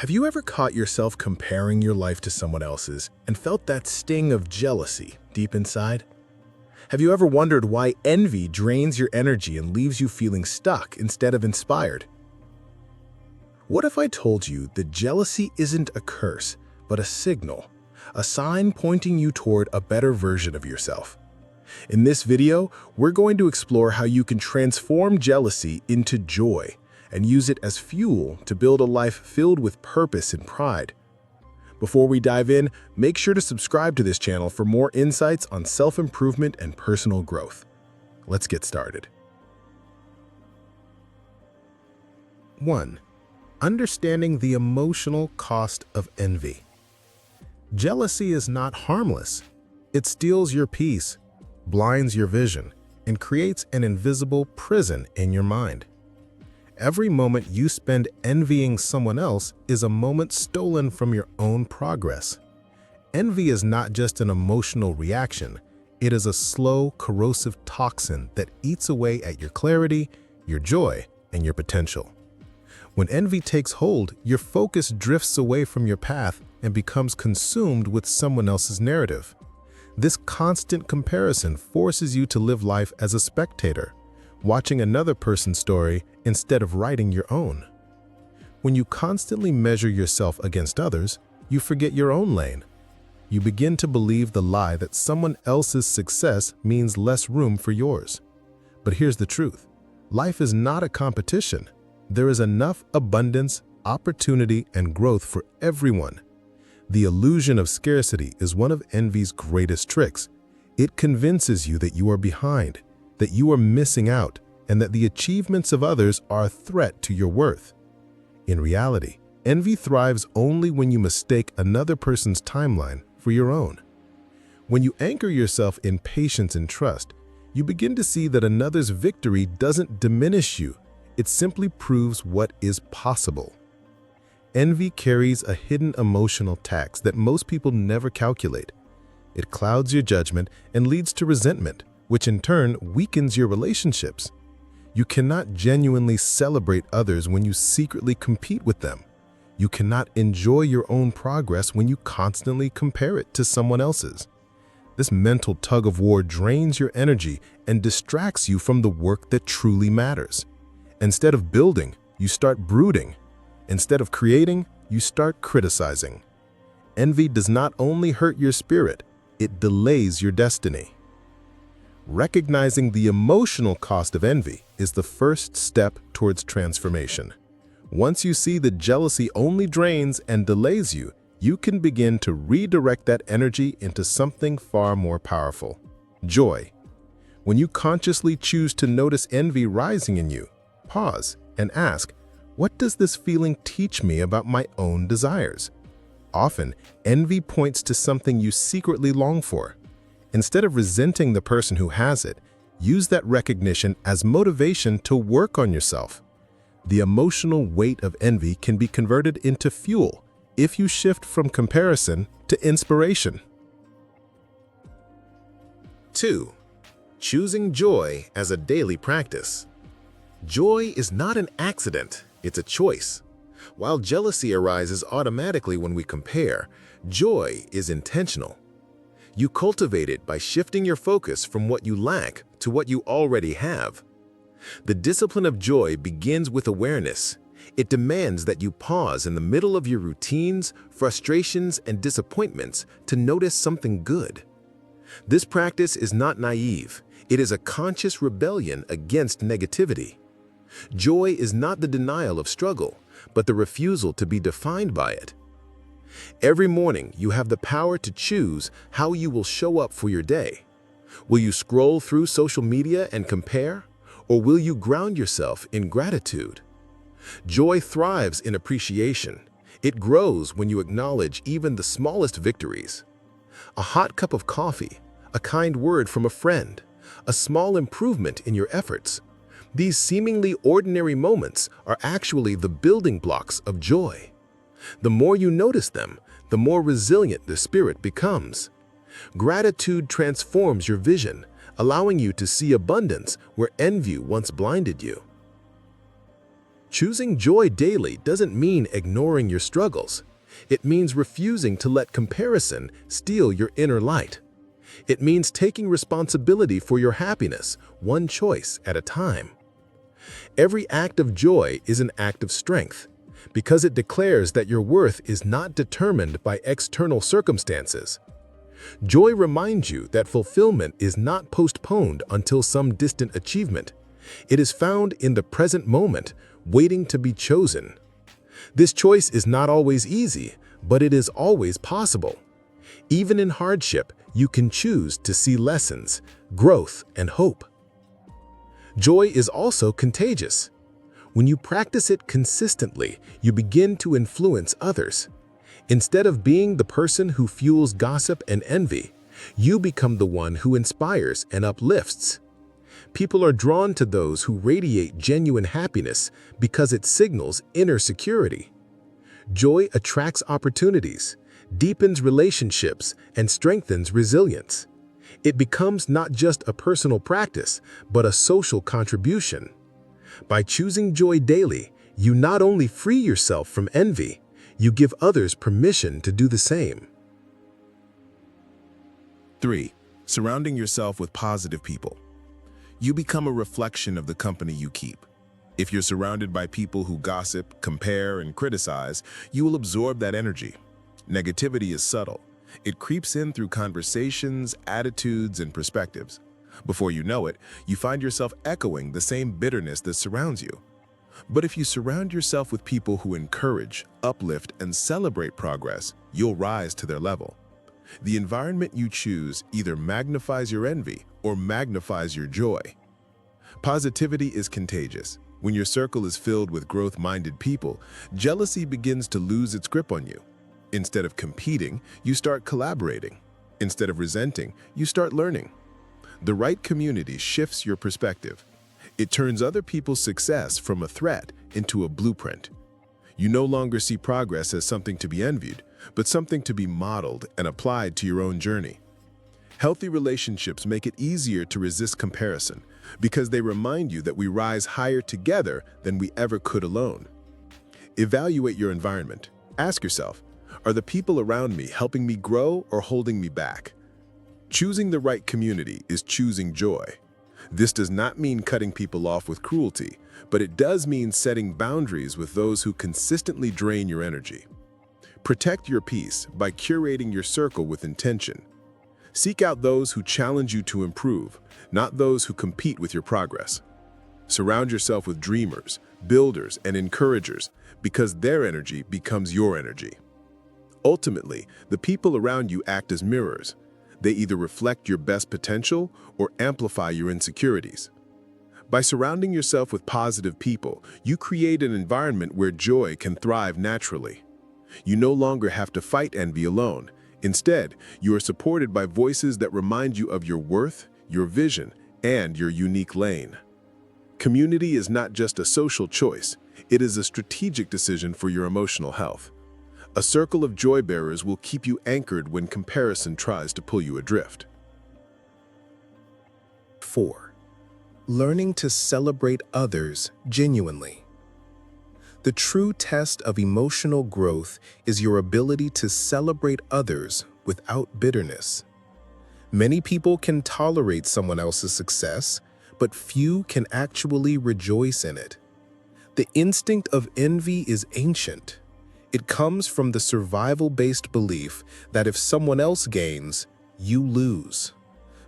Have you ever caught yourself comparing your life to someone else's and felt that sting of jealousy deep inside? Have you ever wondered why envy drains your energy and leaves you feeling stuck instead of inspired? What if I told you that jealousy isn't a curse, but a signal, a sign pointing you toward a better version of yourself? In this video, we're going to explore how you can transform jealousy into joy and use it as fuel to build a life filled with purpose and pride. Before we dive in, make sure to subscribe to this channel for more insights on self-improvement and personal growth. Let's get started. 1. Understanding the emotional cost of envy. Jealousy is not harmless. It steals your peace, blinds your vision, and creates an invisible prison in your mind. Every moment you spend envying someone else is a moment stolen from your own progress. Envy is not just an emotional reaction. It is a slow, corrosive toxin that eats away at your clarity, your joy, and your potential. When envy takes hold, your focus drifts away from your path and becomes consumed with someone else's narrative. This constant comparison forces you to live life as a spectator, watching another person's story instead of writing your own. When you constantly measure yourself against others, you forget your own lane. You begin to believe the lie that someone else's success means less room for yours. But here's the truth. Life is not a competition. There is enough abundance, opportunity, and growth for everyone. The illusion of scarcity is one of envy's greatest tricks. It convinces you that you are behind, that you are missing out, and that the achievements of others are a threat to your worth. In reality, envy thrives only when you mistake another person's timeline for your own. When you anchor yourself in patience and trust, you begin to see that another's victory doesn't diminish you. It simply proves what is possible. Envy carries a hidden emotional tax that most people never calculate. It clouds your judgment and leads to resentment, which in turn weakens your relationships. You cannot genuinely celebrate others when you secretly compete with them. You cannot enjoy your own progress when you constantly compare it to someone else's. This mental tug-of-war drains your energy and distracts you from the work that truly matters. Instead of building, you start brooding. Instead of creating, you start criticizing. Envy does not only hurt your spirit, it delays your destiny. Recognizing the emotional cost of envy is the first step towards transformation. Once you see that jealousy only drains and delays you, you can begin to redirect that energy into something far more powerful: joy. When you consciously choose to notice envy rising in you, pause and ask, what does this feeling teach me about my own desires? Often, envy points to something you secretly long for. Instead of resenting the person who has it, use that recognition as motivation to work on yourself. The emotional weight of envy can be converted into fuel if you shift from comparison to inspiration. 2. Choosing joy as a daily practice. Joy is not an accident, it's a choice. While jealousy arises automatically when we compare, joy is intentional. You cultivate it by shifting your focus from what you lack to what you already have. The discipline of joy begins with awareness. It demands that you pause in the middle of your routines, frustrations, and disappointments to notice something good. This practice is not naive. It is a conscious rebellion against negativity. Joy is not the denial of struggle, but the refusal to be defined by it. Every morning, you have the power to choose how you will show up for your day. Will you scroll through social media and compare, or will you ground yourself in gratitude? Joy thrives in appreciation. It grows when you acknowledge even the smallest victories. A hot cup of coffee, a kind word from a friend, a small improvement in your efforts. These seemingly ordinary moments are actually the building blocks of joy. The more you notice them, the more resilient the spirit becomes. Gratitude transforms your vision, allowing you to see abundance where envy once blinded you. Choosing joy daily doesn't mean ignoring your struggles. It means refusing to let comparison steal your inner light. It means taking responsibility for your happiness, one choice at a time. Every act of joy is an act of strength, because it declares that your worth is not determined by external circumstances. Joy reminds you that fulfillment is not postponed until some distant achievement. It is found in the present moment, waiting to be chosen. This choice is not always easy, but it is always possible. Even in hardship, you can choose to see lessons, growth, and hope. Joy is also contagious. When you practice it consistently, you begin to influence others. Instead of being the person who fuels gossip and envy, you become the one who inspires and uplifts. People are drawn to those who radiate genuine happiness because it signals inner security. Joy attracts opportunities, deepens relationships, and strengthens resilience. It becomes not just a personal practice, but a social contribution. By choosing joy daily, you not only free yourself from envy, you give others permission to do the same. 3. Surrounding yourself with positive people. You become a reflection of the company you keep. If you're surrounded by people who gossip, compare, and criticize, you will absorb that energy. Negativity is subtle. It creeps in through conversations, attitudes, and perspectives. Before you know it, you find yourself echoing the same bitterness that surrounds you. But if you surround yourself with people who encourage, uplift, and celebrate progress, you'll rise to their level. The environment you choose either magnifies your envy or magnifies your joy. Positivity is contagious. When your circle is filled with growth-minded people, jealousy begins to lose its grip on you. Instead of competing, you start collaborating. Instead of resenting, you start learning. The right community shifts your perspective. It turns other people's success from a threat into a blueprint. You no longer see progress as something to be envied, but something to be modeled and applied to your own journey. Healthy relationships make it easier to resist comparison because they remind you that we rise higher together than we ever could alone. Evaluate your environment. Ask yourself, are the people around me helping me grow or holding me back? Choosing the right community is choosing joy. This does not mean cutting people off with cruelty, but it does mean setting boundaries with those who consistently drain your energy. Protect your peace by curating your circle with intention. Seek out those who challenge you to improve, not those who compete with your progress. Surround yourself with dreamers, builders, and encouragers because their energy becomes your energy. Ultimately, the people around you act as mirrors. They either reflect your best potential or amplify your insecurities. By surrounding yourself with positive people, you create an environment where joy can thrive naturally. You no longer have to fight envy alone. Instead, you are supported by voices that remind you of your worth, your vision, and your unique lane. Community is not just a social choice, it is a strategic decision for your emotional health. A circle of joy bearers will keep you anchored when comparison tries to pull you adrift. 4. Learning to celebrate others genuinely. The true test of emotional growth is your ability to celebrate others without bitterness. Many people can tolerate someone else's success, but few can actually rejoice in it. The instinct of envy is ancient. It comes from the survival-based belief that if someone else gains, you lose.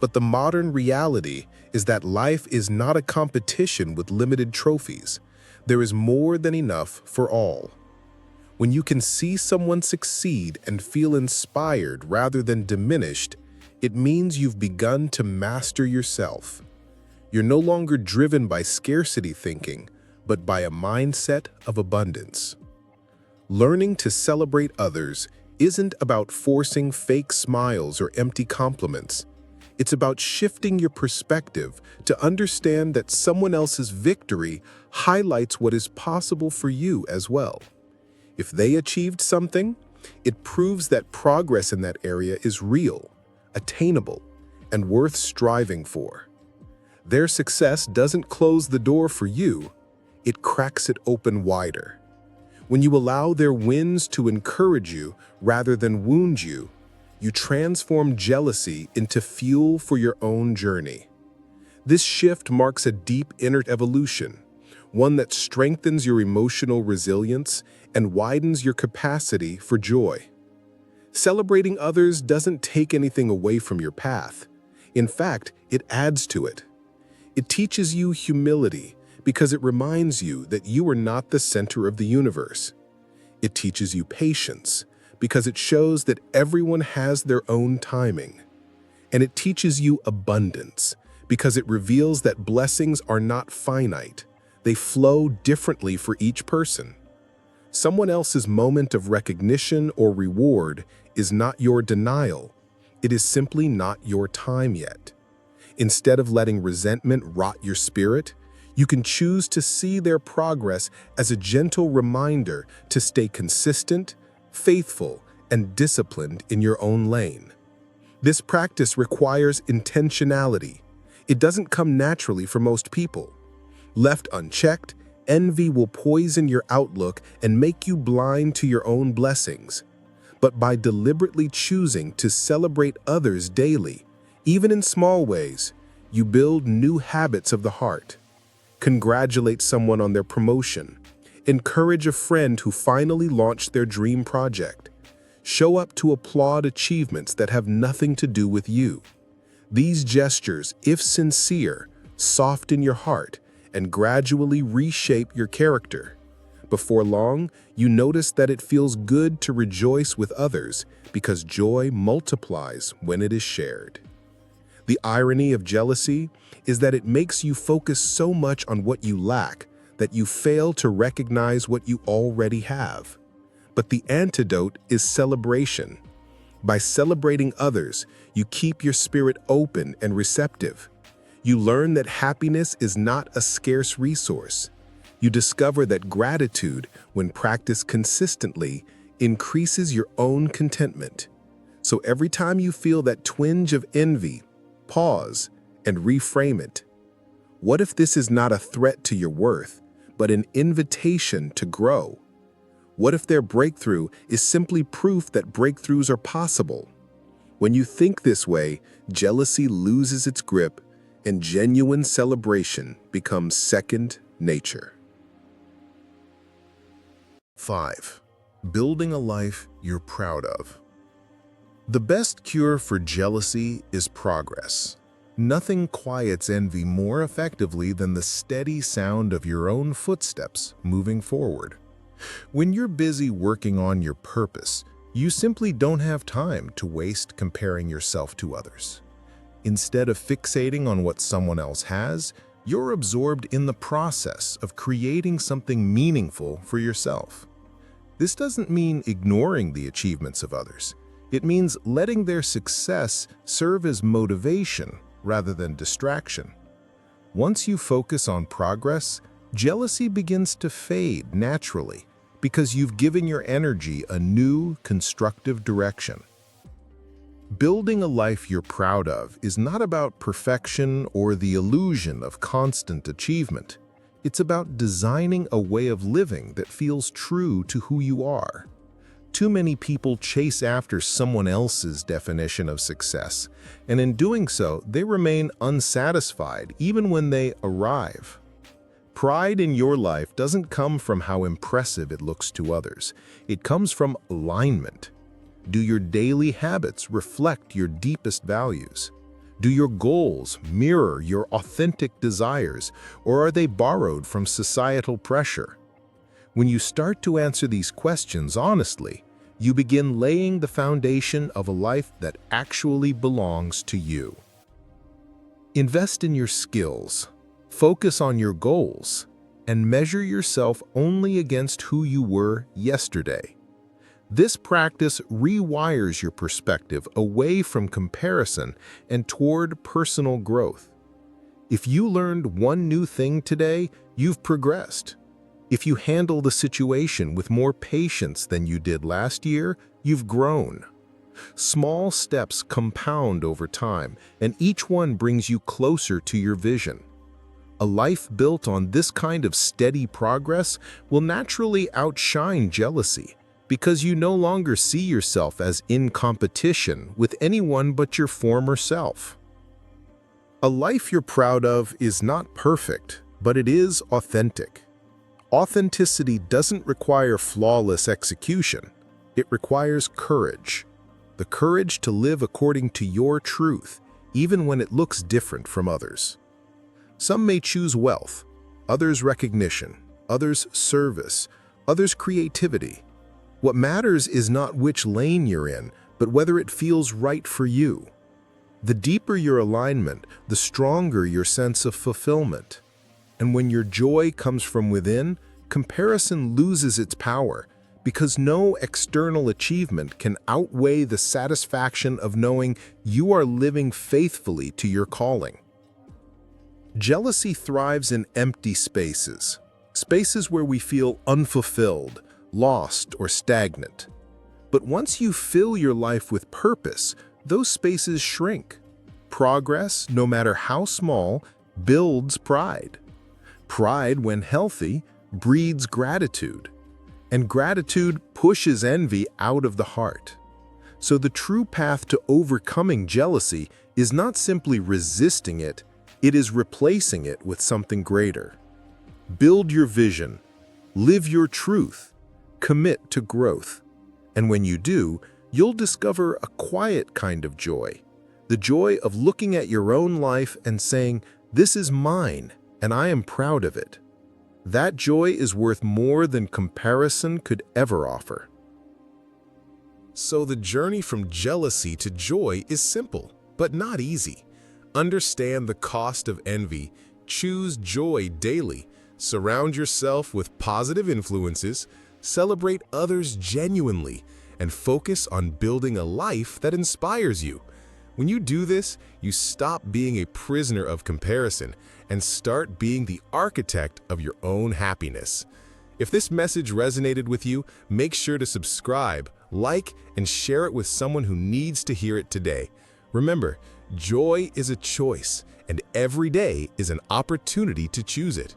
But the modern reality is that life is not a competition with limited trophies. There is more than enough for all. When you can see someone succeed and feel inspired rather than diminished, it means you've begun to master yourself. You're no longer driven by scarcity thinking, but by a mindset of abundance. Learning to celebrate others isn't about forcing fake smiles or empty compliments. It's about shifting your perspective to understand that someone else's victory highlights what is possible for you as well. If they achieved something, it proves that progress in that area is real, attainable, and worth striving for. Their success doesn't close the door for you. it cracks it open wider. When you allow their wins to encourage you rather than wound you, you transform jealousy into fuel for your own journey. This shift marks a deep inner evolution, one that strengthens your emotional resilience and widens your capacity for joy. Celebrating others doesn't take anything away from your path. In fact, it adds to it. It teaches you humility because it reminds you that you are not the center of the universe. It teaches you patience because it shows that everyone has their own timing. And it teaches you abundance because it reveals that blessings are not finite. They flow differently for each person. Someone else's moment of recognition or reward is not your denial. It is simply not your time yet. Instead of letting resentment rot your spirit, you can choose to see their progress as a gentle reminder to stay consistent, faithful, and disciplined in your own lane. This practice requires intentionality. It doesn't come naturally for most people. Left unchecked, envy will poison your outlook and make you blind to your own blessings. But by deliberately choosing to celebrate others daily, even in small ways, you build new habits of the heart. Congratulate someone on their promotion. Encourage a friend who finally launched their dream project. Show up to applaud achievements that have nothing to do with you. These gestures, if sincere, soften your heart and gradually reshape your character. Before long, you notice that it feels good to rejoice with others because joy multiplies when it is shared. The irony of jealousy is that it makes you focus so much on what you lack that you fail to recognize what you already have. But the antidote is celebration. By celebrating others, you keep your spirit open and receptive. You learn that happiness is not a scarce resource. You discover that gratitude, when practiced consistently, increases your own contentment. So every time you feel that twinge of envy, pause and reframe it. What if this is not a threat to your worth, but an invitation to grow? What if their breakthrough is simply proof that breakthroughs are possible? When you think this way, jealousy loses its grip and genuine celebration becomes second nature. 5. Building a life you're proud of. The best cure for jealousy is progress. Nothing quiets envy more effectively than the steady sound of your own footsteps moving forward. When you're busy working on your purpose, you simply don't have time to waste comparing yourself to others. Instead of fixating on what someone else has, you're absorbed in the process of creating something meaningful for yourself. This doesn't mean ignoring the achievements of others. It means letting their success serve as motivation rather than distraction. Once you focus on progress, jealousy begins to fade naturally because you've given your energy a new, constructive direction. Building a life you're proud of is not about perfection or the illusion of constant achievement. It's about designing a way of living that feels true to who you are. Too many people chase after someone else's definition of success, and in doing so, they remain unsatisfied even when they arrive. Pride in your life doesn't come from how impressive it looks to others. It comes from alignment. Do your daily habits reflect your deepest values? Do your goals mirror your authentic desires, or are they borrowed from societal pressure? When you start to answer these questions honestly, you begin laying the foundation of a life that actually belongs to you. Invest in your skills, focus on your goals, and measure yourself only against who you were yesterday. This practice rewires your perspective away from comparison and toward personal growth. If you learned one new thing today, you've progressed. If you handle the situation with more patience than you did last year, you've grown. Small steps compound over time, and each one brings you closer to your vision. A life built on this kind of steady progress will naturally outshine jealousy, because you no longer see yourself as in competition with anyone but your former self. A life you're proud of is not perfect, but it is authentic. Authenticity doesn't require flawless execution. It requires courage. The courage to live according to your truth, even when it looks different from others. Some may choose wealth, others recognition, others service, others creativity. What matters is not which lane you're in, but whether it feels right for you. The deeper your alignment, the stronger your sense of fulfillment. And when your joy comes from within, comparison loses its power, because no external achievement can outweigh the satisfaction of knowing you are living faithfully to your calling. Jealousy thrives in empty spaces, spaces where we feel unfulfilled, lost, or stagnant. But once you fill your life with purpose, those spaces shrink. Progress, no matter how small, builds pride. Pride, when healthy, breeds gratitude. And gratitude pushes envy out of the heart. So the true path to overcoming jealousy is not simply resisting it, it is replacing it with something greater. Build your vision, live your truth, commit to growth. And when you do, you'll discover a quiet kind of joy. The joy of looking at your own life and saying, "This is mine, and I am proud of it." That joy is worth more than comparison could ever offer. So the journey from jealousy to joy is simple, but not easy. Understand the cost of envy, choose joy daily, surround yourself with positive influences, celebrate others genuinely, and focus on building a life that inspires you. When you do this, you stop being a prisoner of comparison and start being the architect of your own happiness. If this message resonated with you, make sure to subscribe, like, and share it with someone who needs to hear it today. Remember, joy is a choice, and every day is an opportunity to choose it.